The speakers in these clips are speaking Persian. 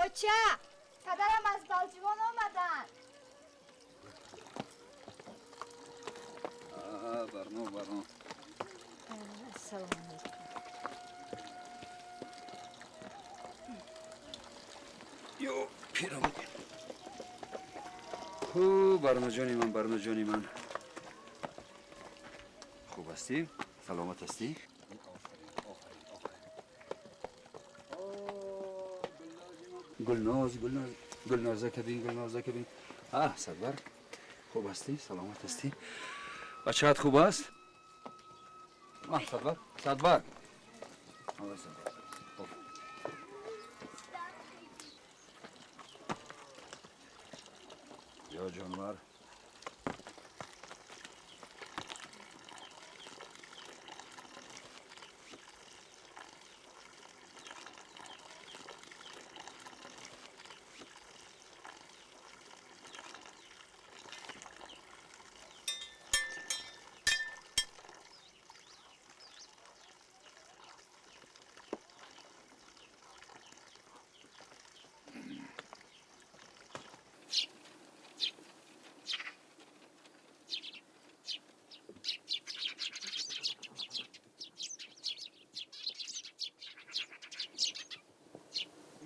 بچه پدرم از بالجوان آمدن. برنو سلام علیکم. یو پیرم خوب برنو جانی من خوب هستی؟ سلامت هستی؟ گلناز کبین صدبر خوب هستی؟ سلامت هستی؟ بچه هات خوب است؟ صدبر یا جانور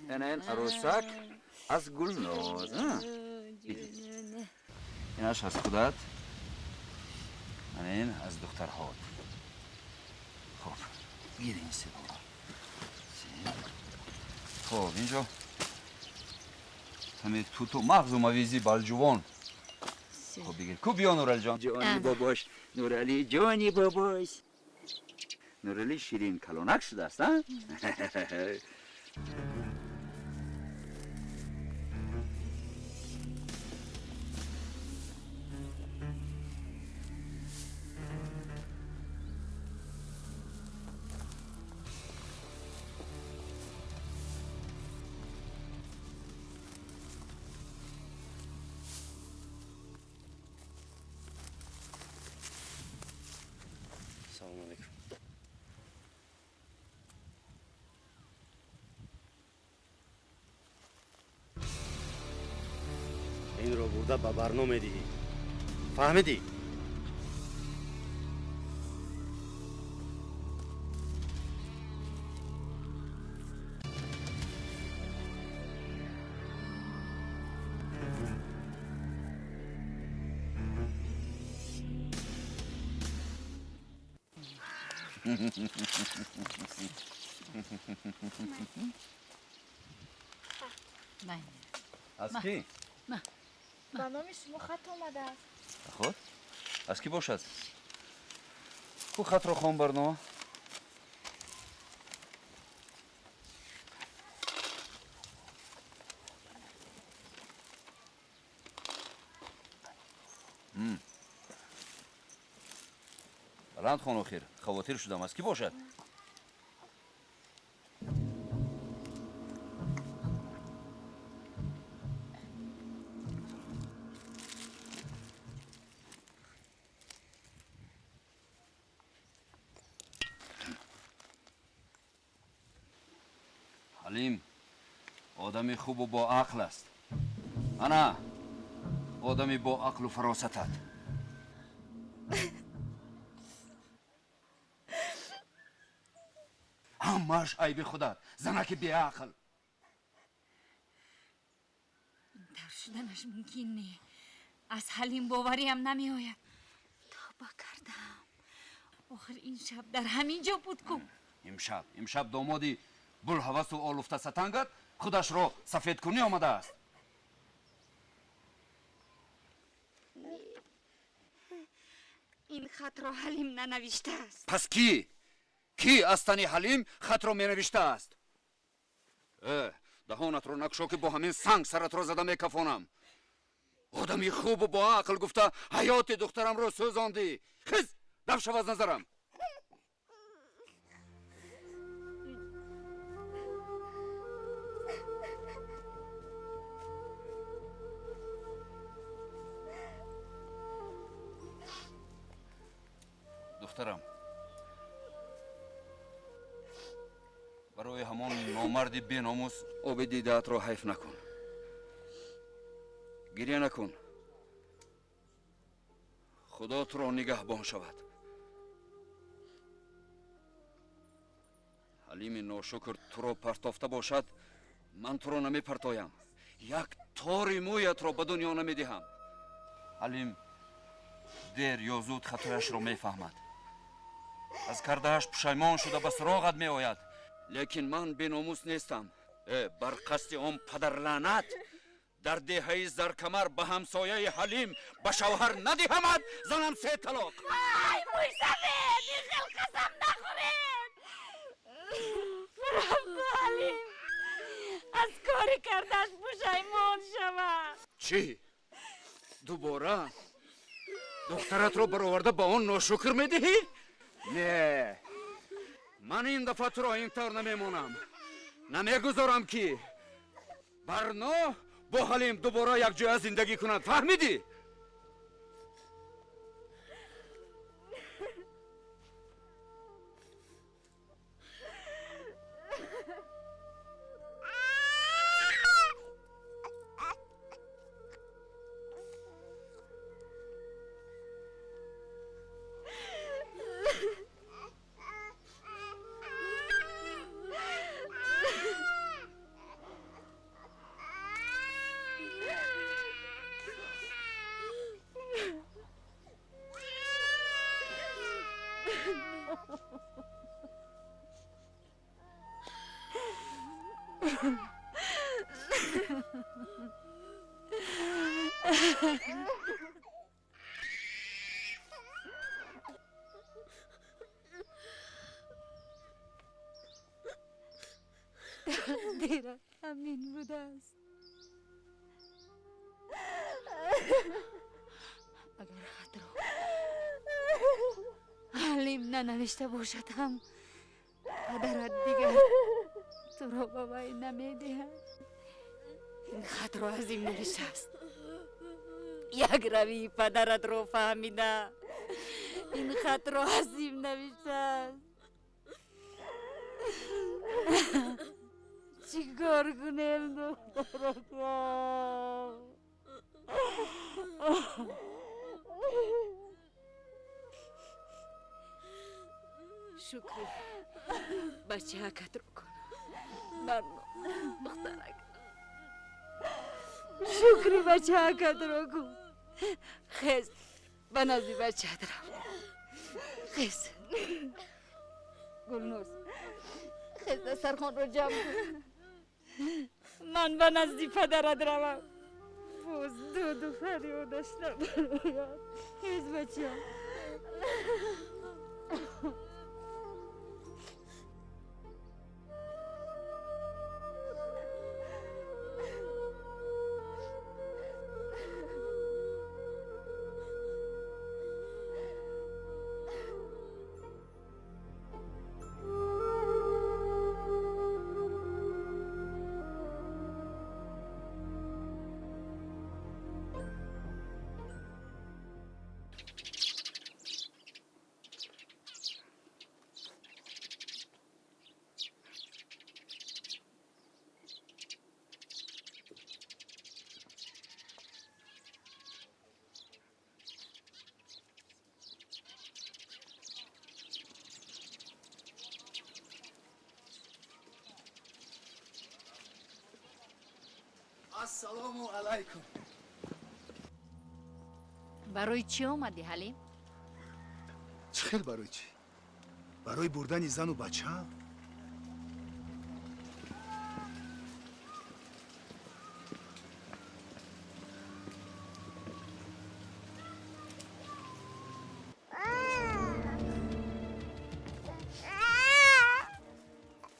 این عروسک از گلناز اینش از خودت این از دختر هات خب گیر این سی بابا خب اینجا همه توتو مغز و مویزی بالجوان خب بگیر کو بیا نورال جان جانی باباش نورلی شیرین کلونک شده است ها سلام علیکم. این رو برده به برنامه دی فهمیدی؟ از کی؟ با نام شما خط آمده است. خود؟ از کی باشد؟ کو خط رو خون برنو؟ بلند خون خیر خواتیر شدم از کی باشد؟ حلیم آدمی خوب و با عقل است. انا آدمی با عقل و فراستت. همش عیب خودت زنک بی عقل. در شدنش ممکن نه. از حلیم باوری هم نمی آید. توبه کردم. آخر این شب در همین جا بود کو. امشب دامادی بلحوث و آلفته ستنگت خودش را سفید کنی آمده است. این خط را حلیم ننوشته است. پس کی از تنی حلیم خط را می نوشته است؟ دهانت را نکشو که با همین سنگ سرت را زده می کفانم. آدمی خوب و با عقل گفته حیات دخترم را سوزاندی. خیز دف شو از نظرم. دخترم برای همون نامردی بی‌ناموس آب دیده‌ات رو حیف نکن. گریه نکن. خدا تو رو نگهبان شود. حلیم ناشکر تو رو پرتافته باشد، من تو رو نمی پرتایم. یک تار مویت را به دنیا نمی دهم. حلیم دیر یا زود خطرش را می فهمد. از کردهش پشیمان شده به سراغت می آید. لیکن من بی‌ناموس نیستم. بر قصد آن پدر لعنت در دهه زرکمر به همسایه حلیم به شوهر ندهمد، زنم 3 طلاق. ای موی سفید این خیل قسم نخورید. فرام حلیم از کاری کردش پشیمان شود. چی؟ دوباره دخترت رو برآورده با اون ناشکر میدهی؟ نه، من این دفعه تو را اینطور نمیمونم. نمیگذارم که برنا با حلیم دوباره یک جای زندگی کند. فهمیدی؟ دیرم همین بوده است. اگر خط رو حلیم ننوشته باشد هم پدرت دیگر تو رو با وی نمیدهد. این خط رو از این نوشته است. یک روی پدرت رو فهمیده این خط رو از این نوشته است. چیکار کنیم دخترکم؟ شکری بچه حکت رو کن برنو دخترک. شکری بچه حکت رو کن. خیز بنازی بچه رو خیز. گلنوز خیز سرخان رو جمع کن. من به نزدی پدرت روم. پوز دو فریادش نبراید. خیز بچه السلام علیکم. برای چی آمدی حلیم؟ چه خیلی برای چی؟ برای بردن زن و بچه هم؟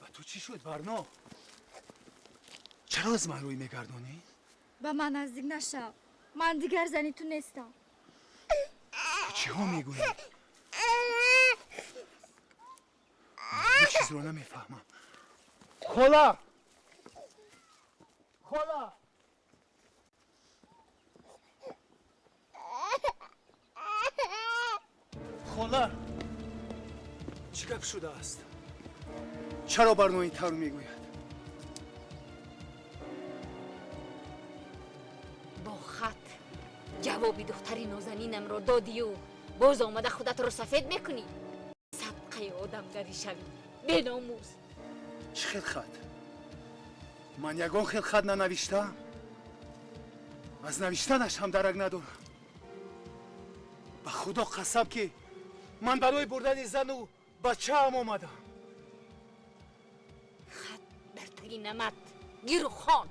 و تو چی شد برنا؟ چرا از من روی میگردانی؟ به من نزدیک نشو. من دیگر زنی تو نیستم. تو چی ها میگویی؟ یه چیز رو نمیفهمم. خلا! خلا! خلا! چی گپ شده است؟ چرا بر نو این طور میگوید؟ با خط جوابی دختری نازنینم را دادی و باز آمده خودت رو سفید میکنی. صدقه آدمگری شوی بیناموز. چه خیل خط؟ من یگان خیل خط ننوشتم. از نوشتنش هم درک ندارم. به خدا قسم که من برای بردن زن و بچه هم آمدم. خط در تگی نمد گیر و خان.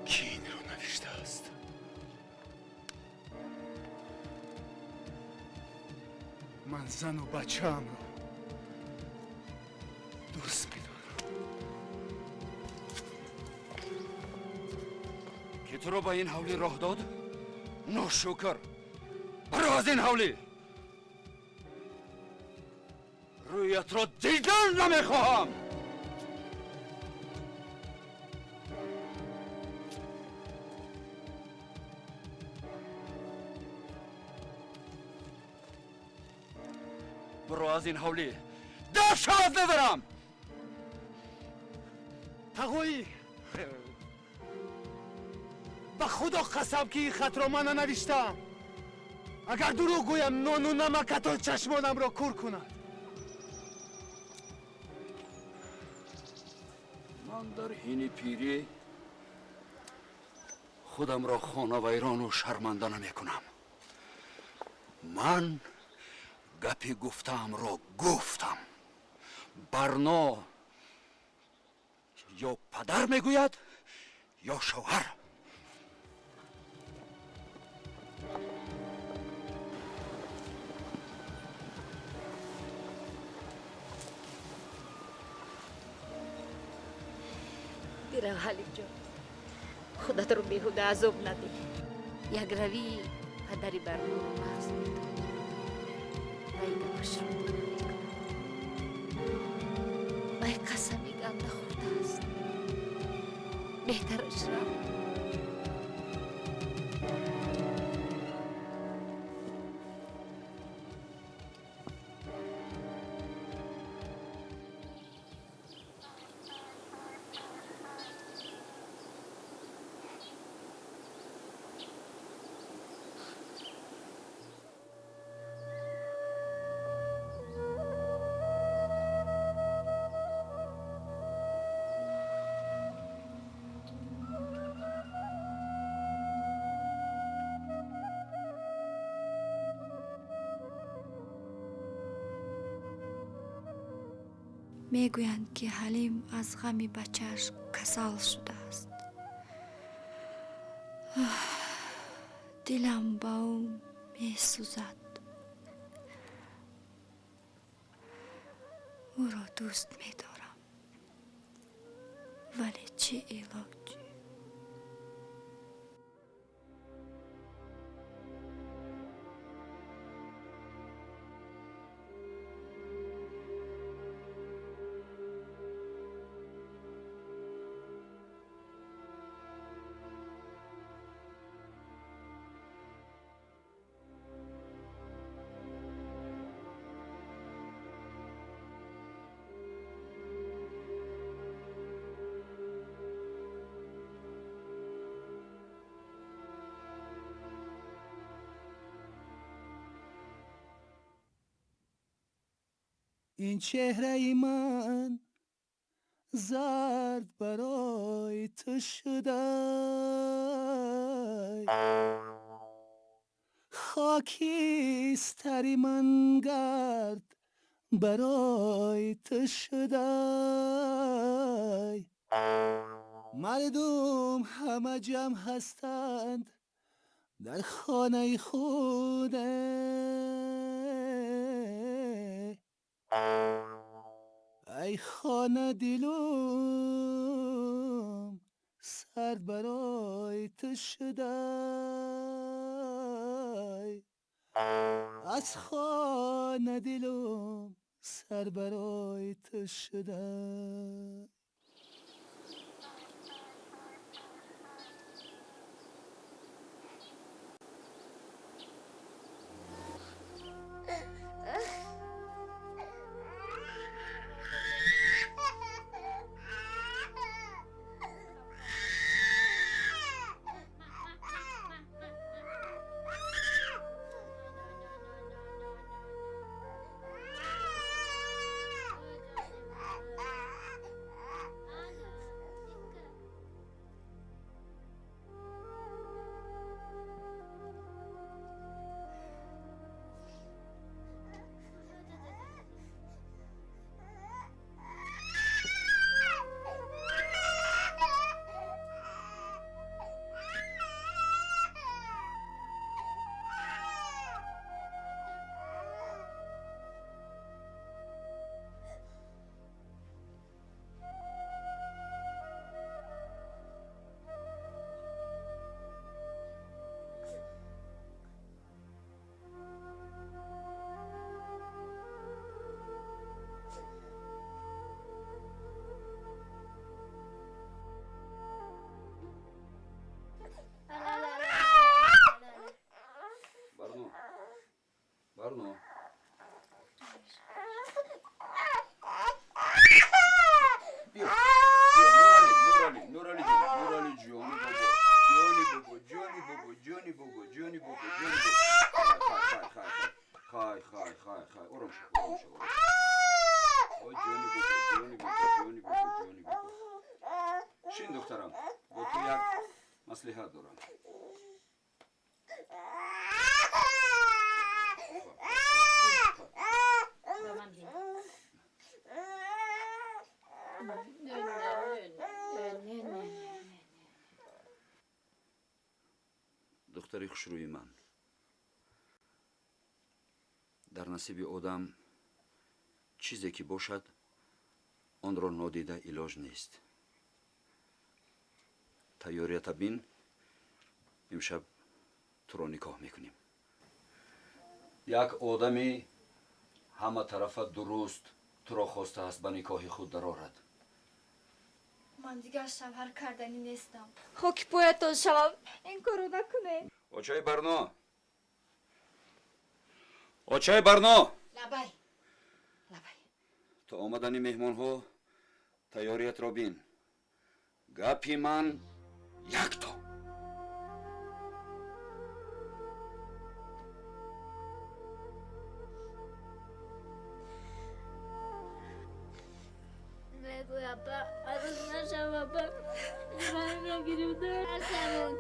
کی این رو نوشته است؟ من زن و بچه هم رو دوست میدارم. که تو رو با این حولی راه داد؟ ناشکر. برو از این حولی. رویت را دیدن نمیخواهم. برو از این حولی. دست ندارم. تقویی به خدا قسم که این خط را من ننوشتم. اگر دروغ گویم نان و نمکتان چشمانم را کور کند. من در حین پیری خودم را خانه ویران و شرمنده نمی کنم. من گپی گفتم را گفتم. برنا یا پدر میگوید یا شوهر. برو حلیف جان، خودت رو بیهوده عذاب ندی. یک روی پدری بر ما رو محض میدون و این گپش رو نمیکنم. و این قسمی گم نخورده است. بهترش رو میگویند که حلیم از غم بچه‌اش کسل شده است. دلم با او میسوزد. او را دوست میدارم، ولی چه علاجی؟ این چهره من زرد برای تو شده، خاکستری من گرد برای تو شده. مردم همه جمع هستند در خانه خوده. ای خانه دلم سرد برای تو شده. از خانه دلم سر برای تو شده. برنو بیا نورالی جونی بابا خای آرام شو جونی بابا شین دخترم با تو یک مصلحت دارم. دختری خوشروی من در نصیب آدم چیزی که باشد آن را نادیده علاج نیست. تیاریت بین امشب تو را نکاح میکنیم. یک آدمی همه طرف درست تو را خواسته است به نکاح خود درآورد. من دیگر شوهر کردنی نیستم. خاک پایتان شوم این کارو نکنه. آچای برنا لبای تا آمدن مهمان ها تیاریت را بین. گپی من یک تا. بگو ابا عروس نشم ابا من را گرفته هستمون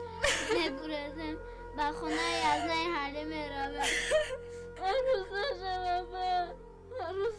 نبرزم با خونه یزنه حریم روم عروس نشم ابا عروس